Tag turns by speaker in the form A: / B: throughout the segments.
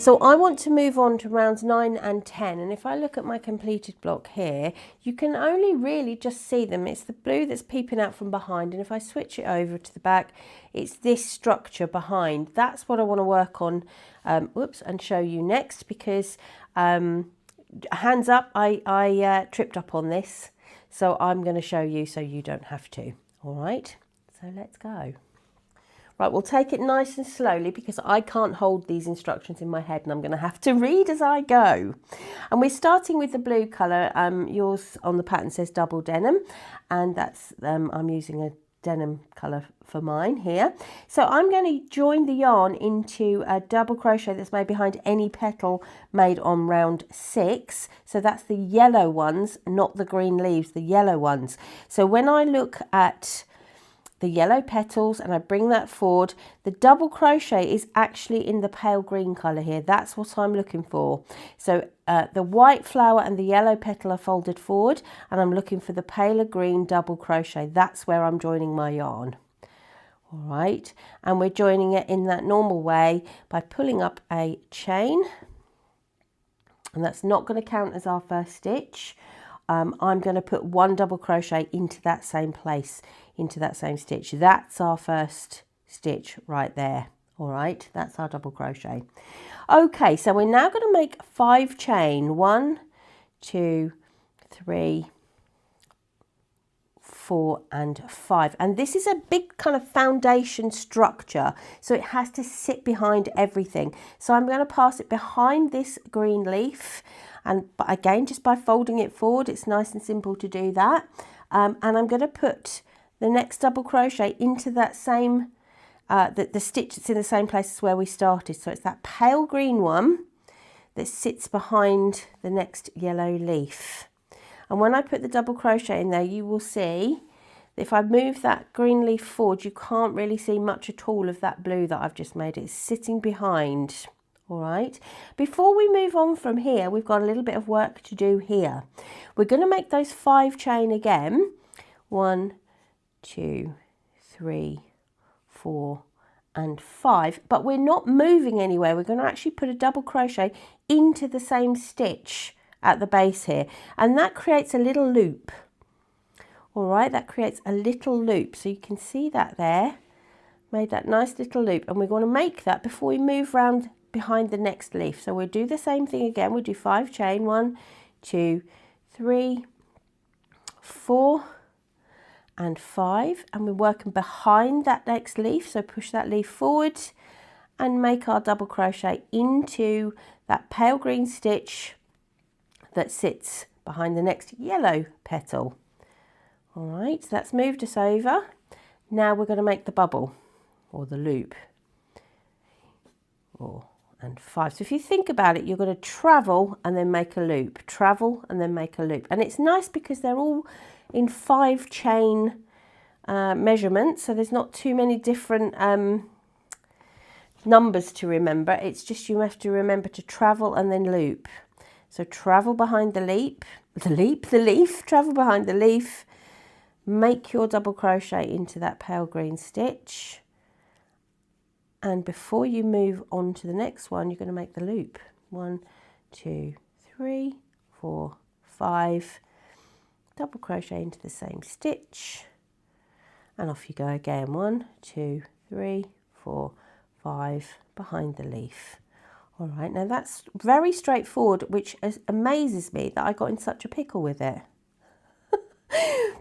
A: So I want to move on to rounds 9 and 10, and if I look at my completed block here, you can only really just see them. It's the blue that's peeping out from behind, and if I switch it over to the back, it's this structure behind. That's what I want to work on, and show you next, because hands up, I tripped up on this, so I'm going to show you so you don't have to. All right, so let's go. Right, we'll take it nice and slowly because I can't hold these instructions in my head and I'm going to have to read as I go. And we're starting with the blue colour. Yours on the pattern says double denim, and that's I'm using a denim colour for mine here. So I'm going to join the yarn into a double crochet that's made behind any petal made on round 6. So that's the yellow ones, not the green leaves, the yellow ones. So when I look at the yellow petals and I bring that forward, the double crochet is actually in the pale green colour here. That's what I'm looking for. So the white flower and the yellow petal are folded forward, and I'm looking for the paler green double crochet. That's where I'm joining my yarn. All right, and we're joining it in that normal way by pulling up a chain, and that's not going to count as our first stitch. I'm going to put 1 double crochet into that same place, into that same stitch. That's our first stitch right there. All right, that's our double crochet. Okay, so we're now going to make 5 chain. 1, 2, 3, 4 and 5, and this is a big kind of foundation structure, so it has to sit behind everything. So I'm going to pass it behind this green leaf, and again, just by folding it forward, it's nice and simple to do that. And I'm going to put the next double crochet into that same the stitch that's in the same place as where we started. So it's that pale green one that sits behind the next yellow leaf. And when I put the double crochet in there, you will see that if I move that green leaf forward, you can't really see much at all of that blue that I've just made. It's sitting behind. All right. Before we move on from here, we've got a little bit of work to do here. We're going to make those 5 chain again. 1, 2, 3, 4 and 5, but we're not moving anywhere. We're going to actually put a double crochet into the same stitch at the base here, and that creates a little loop. All right, that creates a little loop, so you can see that there made that nice little loop, and we're going to make that before we move round behind the next leaf. So we'll do the same thing again. We'll do 5 chain, 1, 2, 3, 4 and 5, and we're working behind that next leaf, so push that leaf forward and make our double crochet into that pale green stitch that sits behind the next yellow petal. All right, so that's moved us over. Now we're going to make the bubble or the loop. 4 and 5. So if you think about it, you're going to travel and then make a loop, travel and then make a loop. And it's nice because they're all in 5 chain measurements, so there's not too many different numbers to remember. It's just you have to remember to travel and then loop. So travel behind the leaf, travel behind the leaf, make your double crochet into that pale green stitch, and before you move on to the next one, you're going to make the loop. 1, 2, 3, 4, 5, double crochet into the same stitch, and off you go again. 1, 2, 3, 4, 5 behind the leaf. All right, now that's very straightforward, which amazes me that I got in such a pickle with it.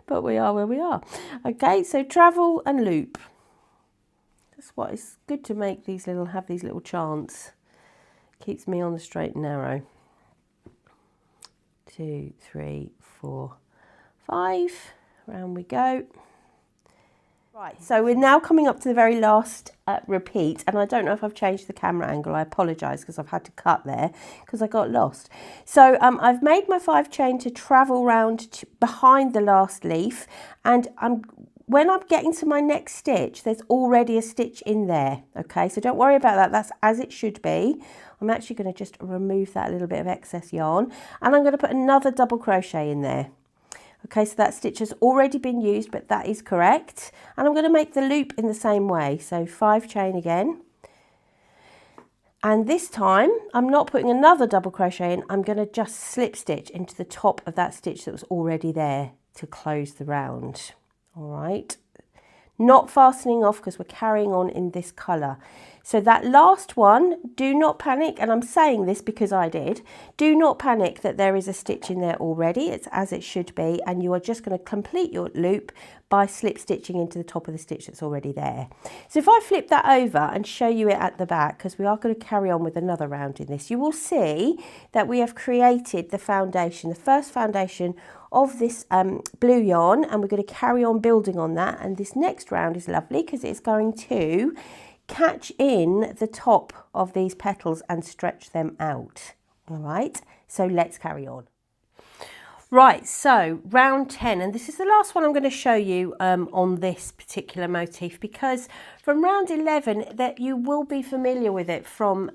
A: But we are where we are. Okay, so travel and loop. That's what it's good to make these little, have these little chants. Keeps me on the straight and narrow. 2, 3, 4, 5. Round we go. Right, so we're now coming up to the very last repeat, and I don't know if I've changed the camera angle. I apologise because I've had to cut there because I got lost. So I've made my 5 chain to travel round behind the last leaf, and when I'm getting to my next stitch, there's already a stitch in there. Okay, so don't worry about that. That's as it should be. I'm actually going to just remove that little bit of excess yarn, and I'm going to put another double crochet in there. Okay, so that stitch has already been used, but that is correct. And I'm going to make the loop in the same way. So 5 chain again. And this time I'm not putting another double crochet in, I'm going to just slip stitch into the top of that stitch that was already there to close the round. All right, not fastening off because we're carrying on in this colour. So that last one, do not panic, and I'm saying this because I did, do not panic that there is a stitch in there already. It's as it should be, and you are just going to complete your loop by slip stitching into the top of the stitch that's already there. So if I flip that over and show you it at the back, because we are going to carry on with another round in this, you will see that we have created the foundation, the first foundation of this blue yarn, and we're going to carry on building on that. And this next round is lovely because it's going to catch in the top of these petals and stretch them out. All right, so let's carry on. Right, so round 10, and this is the last one I'm going to show you on this particular motif, because from round 11 that you will be familiar with it from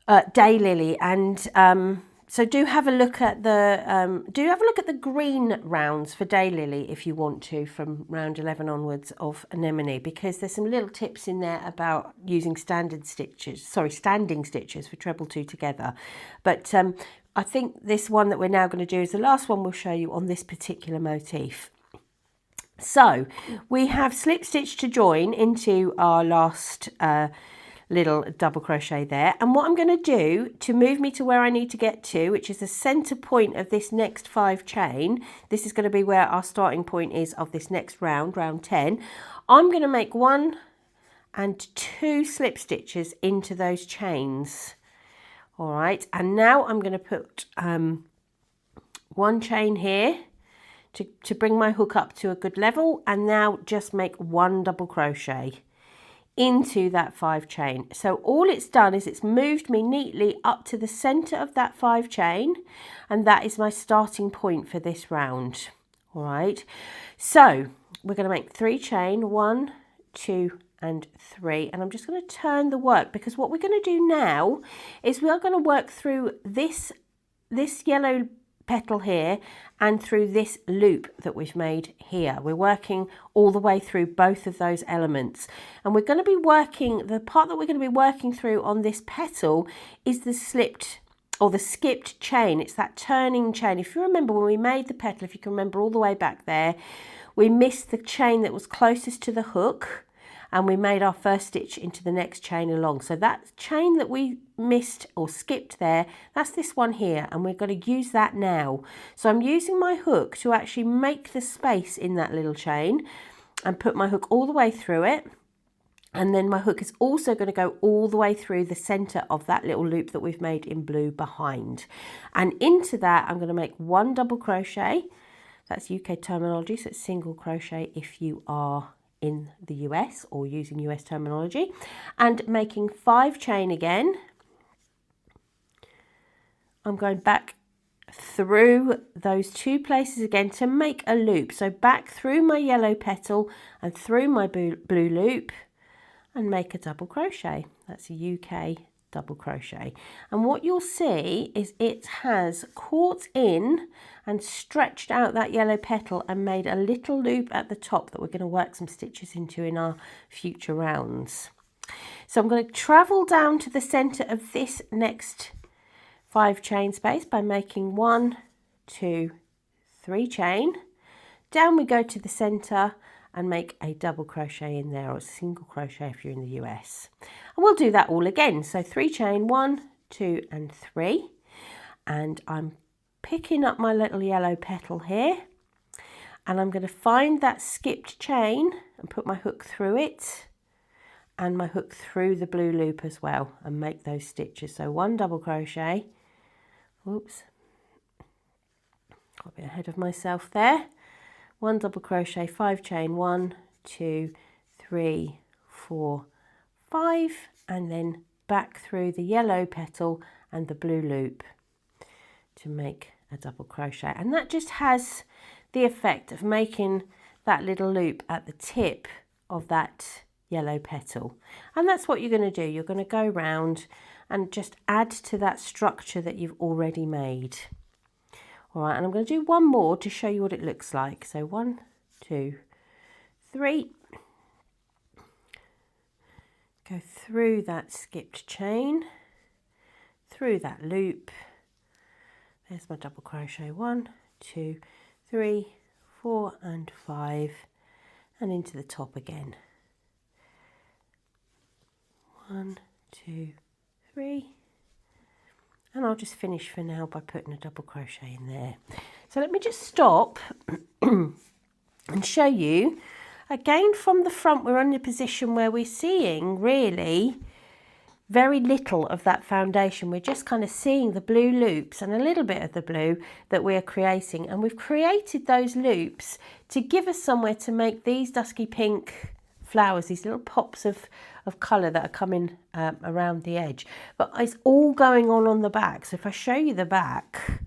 A: Daylily, and so do have a look at the green rounds for Daylily if you want to, from round 11 onwards of Anemone, because there's some little tips in there about using standing stitches for treble two together. But I think this one that we're now going to do is the last one we'll show you on this particular motif. So we have slip stitch to join into our last little double crochet there, and what I'm going to do to move me to where I need to get to, which is the center point of this next 5 chain, this is going to be where our starting point is of this next round, round 10. I'm going to make 1 and 2 slip stitches into those chains. All right, and now I'm going to put 1 chain here to bring my hook up to a good level, and now just make 1 double crochet into that 5 chain. So all it's done is it's moved me neatly up to the center of that 5 chain, and that is my starting point for this round. All right, so we're going to make 3 chain, 1, 2 and 3, and I'm just going to turn the work, because what we're going to do now is we are going to work through this yellow petal here and through this loop that we've made here. We're working all the way through both of those elements, and we're going to be working, the part that we're going to be working through on this petal is the slipped or the skipped chain. It's that turning chain. If you remember when we made the petal, if you can remember all the way back there, we missed the chain that was closest to the hook, and we made our first stitch into the next chain along. So that chain that we missed or skipped there, that's this one here, and we're going to use that now. So I'm using my hook to actually make the space in that little chain and put my hook all the way through it. And then my hook is also going to go all the way through the center of that little loop that we've made in blue behind. And into that, I'm going to make 1 double crochet. That's UK terminology, so it's single crochet if you are in the US or using US terminology, and making 5 chain again. I'm going back through those 2 places again to make a loop. So back through my yellow petal and through my blue loop and make a double crochet. That's a UK double crochet, and what you'll see is it has caught in and stretched out that yellow petal and made a little loop at the top that we're going to work some stitches into in our future rounds. So I'm going to travel down to the center of this next 5 chain space by making 1, 2, 3 chain. Down we go to the center and make a double crochet in there, or a single crochet if you're in the US. And we'll do that all again. So 3 chain, 1, 2 and 3, and I'm picking up my little yellow petal here, and I'm going to find that skipped chain and put my hook through it and my hook through the blue loop as well and make those stitches. So 1 double crochet, oops, got a bit ahead of myself there, 1 double crochet, 5 chain, 1, 2, 3, 4, 5, and then back through the yellow petal and the blue loop to make a double crochet. And that just has the effect of making that little loop at the tip of that yellow petal. And that's what you're going to do. You're going to go round and just add to that structure that you've already made. All right, and I'm going to do 1 more to show you what it looks like. So 1, 2, 3. go through that skipped chain, through that loop. There's my double crochet, 1, 2, 3, 4 and 5, and into the top again. 1, 2, 3, and I'll just finish for now by putting a double crochet in there. So let me just stop and show you again from the front. We're in a position where we're seeing really very little of that foundation. We're just kind of seeing the blue loops and a little bit of the blue that we're creating, and we've created those loops to give us somewhere to make these dusky pink flowers, these little pops of colour that are coming around the edge. But it's all going on the back. So if I show you the back,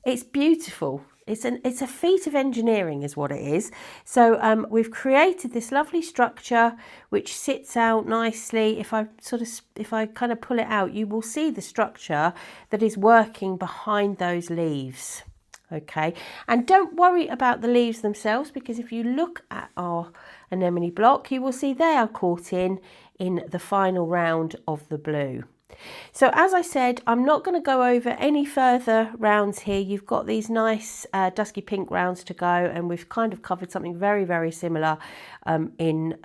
A: it's beautiful. It's a feat of engineering is what it is. So we've created this lovely structure which sits out nicely. If I kind of pull it out, you will see the structure that is working behind those leaves. Okay, and don't worry about the leaves themselves, because if you look at our anemone block, you will see they are caught in the final round of the blue. So as I said, I'm not going to go over any further rounds here. You've got these nice dusky pink rounds to go, and we've kind of covered something very, very similar in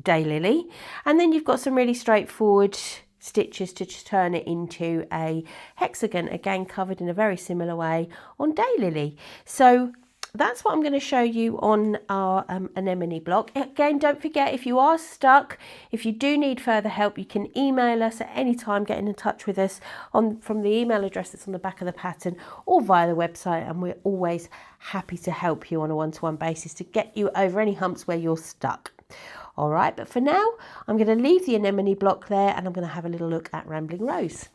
A: Daylily. And then you've got some really straightforward stitches to turn it into a hexagon, again covered in a very similar way on Daylily. So that's what I'm going to show you on our anemone block. Again, don't forget, if you are stuck, if you do need further help, you can email us at any time, getting in touch with us from the email address that's on the back of the pattern or via the website, and we're always happy to help you on a one-to-one basis to get you over any humps where you're stuck. All right, but for now, I'm going to leave the anemone block there, and I'm going to have a little look at Rambling Rose.